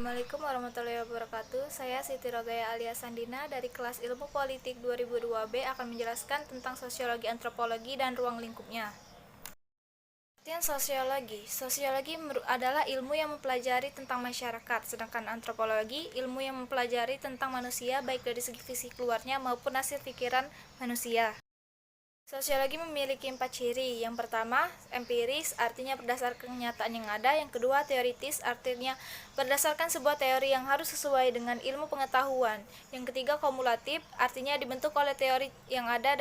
Assalamualaikum warahmatullahi wabarakatuh. Saya Siti Rogaya alias Sandina dari kelas Ilmu Politik 2002B akan menjelaskan tentang sosiologi antropologi dan ruang lingkupnya. Pengertian sosiologi. Sosiologi adalah ilmu yang mempelajari tentang masyarakat, sedangkan antropologi ilmu yang mempelajari tentang manusia baik dari segi fisik luarnya maupun hasil pikiran manusia. Sosiologi memiliki 4 ciri. Yang pertama, empiris, artinya berdasarkan kenyataan yang ada. Yang kedua, teoritis, artinya berdasarkan sebuah teori yang harus sesuai dengan ilmu pengetahuan. Yang ketiga, kumulatif, artinya dibentuk oleh teori yang ada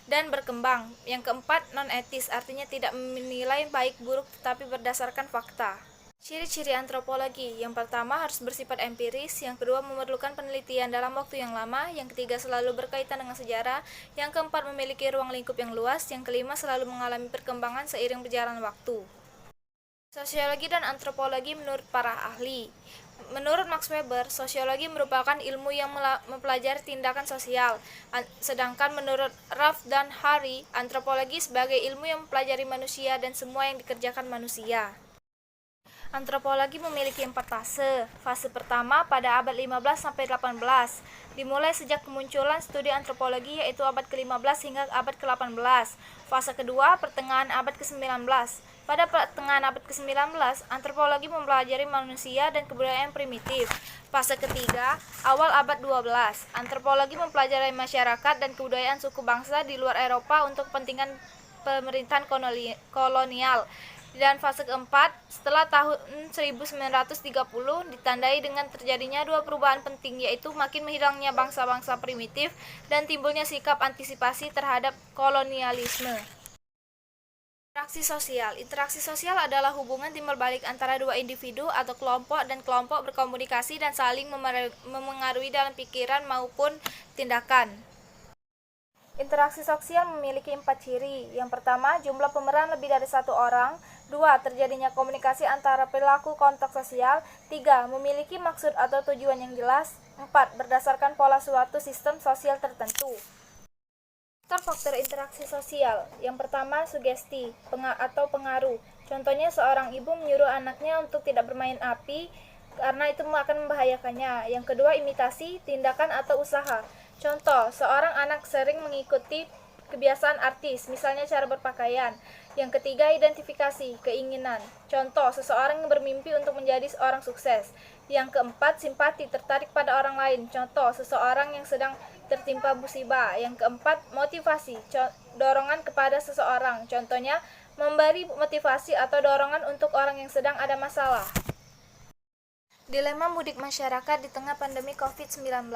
dan berkembang. Yang keempat, non-etis, artinya tidak menilai baik buruk tetapi berdasarkan fakta. Ciri-ciri antropologi. Yang pertama harus bersifat empiris, yang kedua memerlukan penelitian dalam waktu yang lama, yang ketiga selalu berkaitan dengan sejarah, yang keempat memiliki ruang lingkup yang luas, yang kelima selalu mengalami perkembangan seiring berjalan waktu. Sosiologi dan antropologi menurut para ahli. Menurut Max Weber, sosiologi merupakan ilmu yang mempelajari tindakan sosial, sedangkan menurut Ralph dan Harry, antropologi sebagai ilmu yang mempelajari manusia dan semua yang dikerjakan manusia. Antropologi memiliki 4 fase. Fase pertama pada abad 15-18, dimulai sejak kemunculan studi antropologi yaitu abad ke-15 hingga abad ke-18. Fase kedua pertengahan abad ke-19. Pada pertengahan abad ke-19, antropologi mempelajari manusia dan kebudayaan primitif. Fase ketiga, awal abad 12, antropologi mempelajari masyarakat dan kebudayaan suku bangsa di luar Eropa untuk kepentingan pemerintahan kolonial. Dan fase keempat, setelah tahun 1930, ditandai dengan terjadinya dua perubahan penting, yaitu makin menghilangnya bangsa-bangsa primitif dan timbulnya sikap antisipasi terhadap kolonialisme. Interaksi sosial. Interaksi sosial adalah hubungan timbal balik antara dua individu atau kelompok dan kelompok berkomunikasi dan saling memengaruhi dalam pikiran maupun tindakan. Interaksi sosial memiliki 4 ciri. Yang pertama, jumlah pemeran lebih dari 1 orang. 2. Terjadinya komunikasi antara perilaku kontak sosial. 3. Memiliki maksud atau tujuan yang jelas. 4. Berdasarkan pola suatu sistem sosial tertentu. Faktor interaksi sosial. Yang pertama, sugesti atau pengaruh. Contohnya, seorang ibu menyuruh anaknya untuk tidak bermain api karena itu akan membahayakannya. Yang kedua, imitasi, tindakan atau usaha. Contoh, seorang anak sering mengikuti kebiasaan artis, misalnya cara berpakaian. Yang ketiga, identifikasi, keinginan. Contoh, seseorang yang bermimpi untuk menjadi seorang sukses. Yang keempat, simpati, tertarik pada orang lain. Contoh, seseorang yang sedang tertimpa musibah. Yang keempat, motivasi, dorongan kepada seseorang. Contohnya, memberi motivasi atau dorongan untuk orang yang sedang ada masalah. Dilema mudik masyarakat di tengah pandemi COVID-19.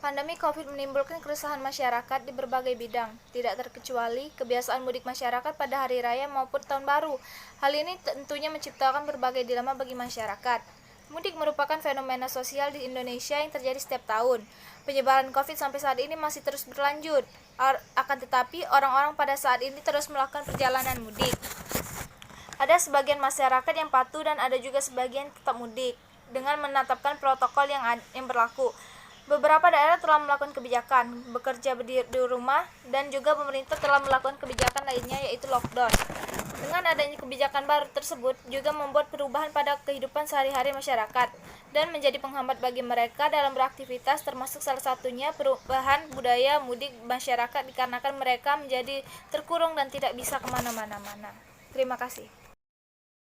Pandemi COVID menimbulkan keresahan masyarakat di berbagai bidang, tidak terkecuali kebiasaan mudik masyarakat pada hari raya maupun tahun baru. Hal ini tentunya menciptakan berbagai dilema bagi masyarakat. Mudik merupakan fenomena sosial di Indonesia yang terjadi setiap tahun. Penyebaran COVID sampai saat ini masih terus berlanjut. Akan tetapi, orang-orang pada saat ini terus melakukan perjalanan mudik. Ada sebagian masyarakat yang patuh dan ada juga sebagian tetap mudik dengan menetapkan protokol yang berlaku. Beberapa daerah telah melakukan kebijakan bekerja di rumah dan juga pemerintah telah melakukan kebijakan lainnya yaitu lockdown. Dengan adanya kebijakan baru tersebut juga membuat perubahan pada kehidupan sehari-hari masyarakat dan menjadi penghambat bagi mereka dalam beraktivitas, termasuk salah satunya perubahan budaya mudik masyarakat dikarenakan mereka menjadi terkurung dan tidak bisa kemana-mana. Terima kasih.